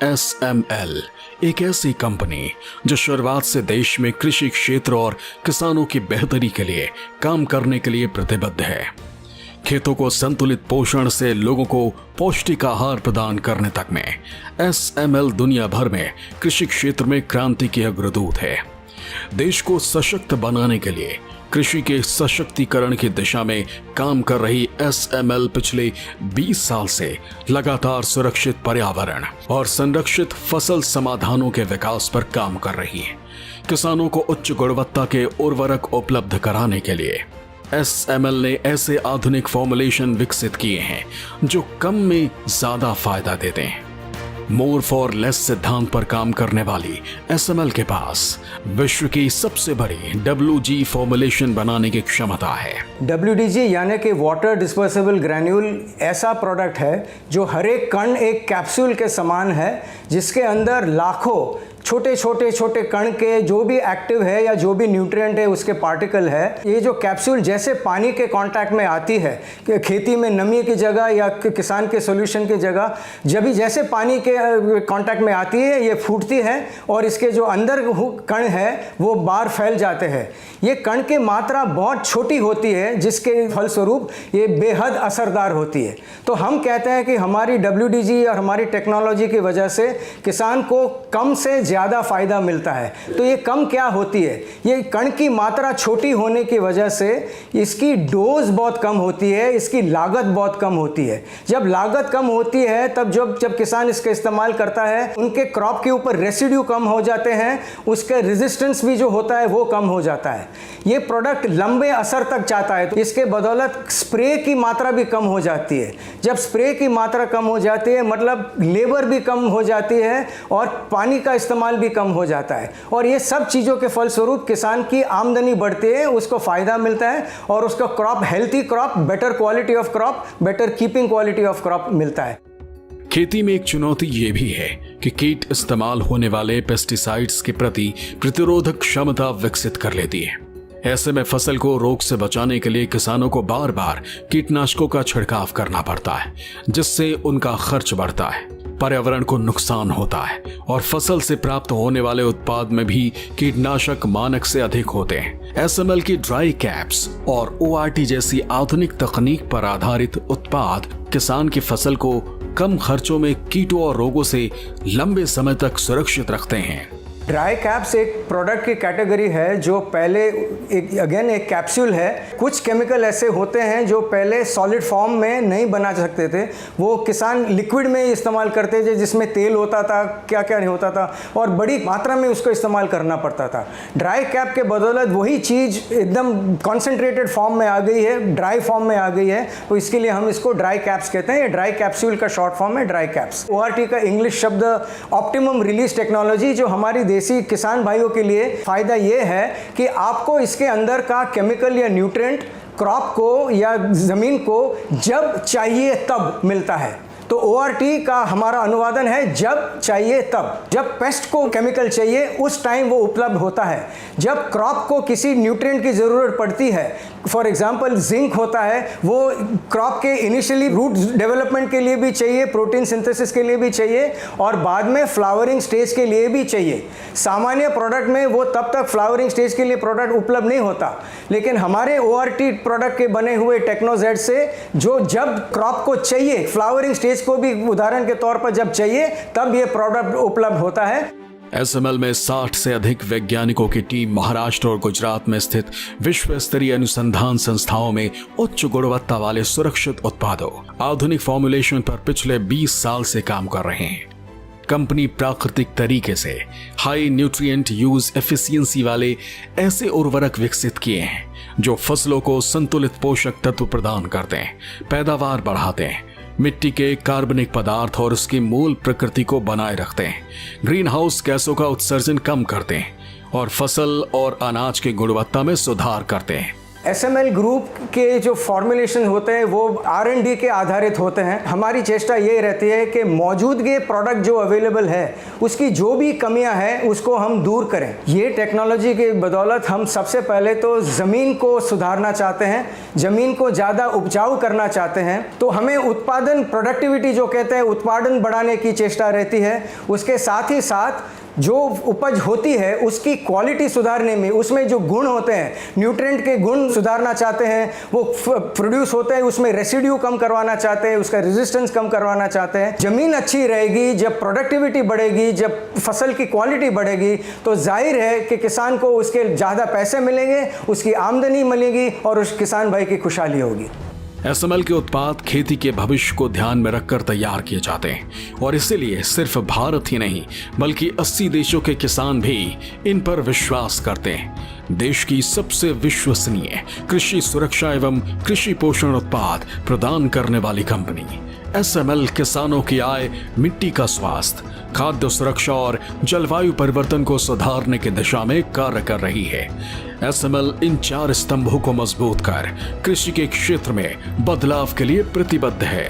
SML एक ऐसी company जो शुरुआत से देश में कृषि क्षेत्र और किसानों की बेहतरी के लिए काम करने के लिए प्रतिबद्ध है। खेतों को संतुलित पोषण से लोगों को पौष्टिक आहार प्रदान करने तक में SML दुनिया भर में कृषि क्षेत्र में क्रांति के अग्रदूत है। देश को सशक्त बनाने के लिए कृषि के सशक्तिकरण की दिशा में काम कर रही SML पिछले 20 साल से लगातार सुरक्षित पर्यावरण और संरक्षित फसल समाधानों के विकास पर काम कर रही है। किसानों को उच्च गुणवत्ता के उर्वरक उपलब्ध कराने के लिए SML ने ऐसे आधुनिक फॉर्मुलेशन विकसित किए हैं जो कम में ज्यादा फायदा देते हैं। मोर फॉर लेस सिद्धांत पर काम करने वाली SML के पास विश्व की सबसे बड़ी WG फॉर्मुलेशन बनाने की क्षमता है। WDG यानी कि वाटर डिस्पर्सिबल ग्रैन्यूल ऐसा प्रोडक्ट है जो हर एक कण एक कैप्सूल के समान है, जिसके अंदर लाखों छोटे कण के जो भी एक्टिव है या जो भी न्यूट्रिएंट है उसके पार्टिकल है। ये जो कैप्सूल जैसे पानी के कांटेक्ट में आती है कि खेती में नमी की जगह या किसान के सॉल्यूशन की जगह जब भी जैसे पानी के कांटेक्ट में आती है ये फूटती है और इसके जो अंदर कण है वो बाहर फैल जाते हैं। ये कण की मात्रा बहुत छोटी होती है जिसके फलस्वरूप ये बेहद असरदार होती है। तो हम कहते हैं कि हमारी WDG और हमारी टेक्नोलॉजी की वजह से किसान को कम से ज़्यादा फायदा मिलता है। तो ये कम क्या होती है, ये कण की मात्रा छोटी होने की वजह से इसकी डोज बहुत कम होती है, इसकी लागत बहुत कम होती है। जब लागत कम होती है तब जब किसान इसका इस्तेमाल करता है उनके क्रॉप के ऊपर रेसिड्यू कम हो जाते हैं, उसका रेजिस्टेंस भी जो होता है वो कम हो जाता है। ये प्रोडक्ट लंबे असर तक जाता है, तो इसके बदौलत स्प्रे की मात्रा भी कम हो जाती है। जब स्प्रे की मात्रा कम हो जाती है मतलब लेबर भी कम हो जाती है और पानी का इस्तेमाल भी कम हो जाता है, और ये सब चीज़ों के फलस्वरूप किसान की आमदनी बढ़ती है, उसको फ़ायदा मिलता है और उसका crop healthy crop, better quality of crop, better keeping quality of crop मिलता है। खेती में एक चुनौती ये भी है कि कीट इस्तेमाल होने वाले पेस्टिसाइड्स के प्रति प्रतिरोधक क्षमता विकसित कर लेती है। ऐसे में फसल को रोग से बचाने के लिए किसानों को बार बार कीटनाशकों का छिड़काव करना पड़ता है, जिससे उनका खर्च बढ़ता है, पर्यावरण को नुकसान होता है और फसल से प्राप्त होने वाले उत्पाद में भी कीटनाशक मानक से अधिक होते हैं। SML की ड्राई कैप्स और ORT जैसी आधुनिक तकनीक पर आधारित उत्पाद किसान की फसल को कम खर्चों में कीटों और रोगों से लंबे समय तक सुरक्षित रखते हैं। ड्राई कैप्स एक प्रोडक्ट की कैटेगरी है जो पहले एक कैप्सूल है। कुछ केमिकल ऐसे होते हैं जो पहले सॉलिड फॉर्म में नहीं बना सकते थे, वो किसान लिक्विड में ही इस्तेमाल करते थे, जिसमें तेल होता था, क्या क्या नहीं होता था, और बड़ी मात्रा में उसको इस्तेमाल करना पड़ता था। ड्राई कैप के बदौलत वही चीज़ एकदम कॉन्सेंट्रेटेड फॉर्म में आ गई है, ड्राई फॉर्म में आ गई है, तो इसके लिए हम इसको ड्राई कैप्स कहते हैं। ये ड्राई कैप्सूल का शॉर्ट फॉर्म है ड्राई कैप्स। ORT का इंग्लिश शब्द ऑप्टिमम रिलीज टेक्नोलॉजी, जो हमारी देसी किसान भाइयों के लिए फायदा ये है कि आपको इसके अंदर का केमिकल या न्यूट्रिएंट क्रॉप को या जमीन को जब चाहिए तब मिलता है। तो ORT का हमारा अनुवादन है जब चाहिए तब। जब पेस्ट को केमिकल चाहिए उस टाइम वो उपलब्ध होता है। जब क्रॉप को किसी न्यूट्रिएंट की ज़रूरत पड़ती है, फॉर एग्जांपल जिंक होता है, वो क्रॉप के इनिशियली रूट डेवलपमेंट के लिए भी चाहिए, प्रोटीन सिंथेसिस के लिए भी चाहिए और बाद में फ्लावरिंग स्टेज के लिए भी चाहिए। सामान्य प्रोडक्ट में वो तब तक फ्लावरिंग स्टेज के लिए प्रोडक्ट उपलब्ध नहीं होता, लेकिन हमारे ORT प्रोडक्ट के बने हुए टेक्नोजेड से जो जब क्रॉप को चाहिए, फ्लावरिंग स्टेज को भी उदाहरण के तौर पर जब चाहिए तब ये प्रोडक्ट उपलब्ध होता है। SML में 60 से अधिक वैज्ञानिकों की टीम महाराष्ट्र और गुजरात में स्थित विश्व स्तरीय अनुसंधान संस्थाओं में उच्च गुणवत्ता वाले सुरक्षित उत्पादों, आधुनिक फॉर्मुलेशन पर पिछले 20 साल से काम कर रहे हैं। कंपनी प्राकृतिक तरीके से हाई न्यूट्रिएंट यूज एफिशिएंसी वाले ऐसे उर्वरक विकसित किए हैं जो फसलों को संतुलित पोषक तत्व प्रदान करते हैं, पैदावार बढ़ाते हैं, मिट्टी के कार्बनिक पदार्थ और उसकी मूल प्रकृति को बनाए रखते हैं, ग्रीन हाउस गैसों का उत्सर्जन कम करते हैं और फसल और अनाज की गुणवत्ता में सुधार करते हैं। SML ग्रुप के जो फॉर्मुलेशन होते हैं वो R&D के आधारित होते हैं। हमारी चेष्टा ये रहती है कि मौजूदगी प्रोडक्ट जो अवेलेबल है उसकी जो भी कमियां हैं उसको हम दूर करें। ये टेक्नोलॉजी की बदौलत हम सबसे पहले तो ज़मीन को सुधारना चाहते हैं, ज़मीन को ज़्यादा उपजाऊ करना चाहते हैं, तो हमें उत्पादन प्रोडक्टिविटी जो कहते हैं उत्पादन बढ़ाने की चेष्टा रहती है। उसके साथ ही साथ जो उपज होती है उसकी क्वालिटी सुधारने में, उसमें जो गुण होते हैं, न्यूट्रिएंट के गुण सुधारना चाहते हैं, वो प्रोड्यूस होते हैं, उसमें रेसिड्यू कम करवाना चाहते हैं, उसका रेजिस्टेंस कम करवाना चाहते हैं। ज़मीन अच्छी रहेगी, जब प्रोडक्टिविटी बढ़ेगी, जब फसल की क्वालिटी बढ़ेगी तो जाहिर है कि किसान को उसके ज़्यादा पैसे मिलेंगे, उसकी आमदनी मिलेगी और उस किसान भाई की खुशहाली होगी। SML के उत्पाद खेती के भविष्य को ध्यान में रखकर तैयार किए जाते हैं और इसीलिए सिर्फ भारत ही नहीं बल्कि 80 देशों के किसान भी इन पर विश्वास करते हैं। देश की सबसे विश्वसनीय कृषि सुरक्षा एवं कृषि पोषण उत्पाद प्रदान करने वाली कंपनी SML किसानों की आय, मिट्टी का स्वास्थ्य, खाद्य सुरक्षा और जलवायु परिवर्तन को सुधारने की दिशा में कार्य कर रही है। SML इन 4 स्तंभों को मजबूत कर कृषि के क्षेत्र में बदलाव के लिए प्रतिबद्ध है।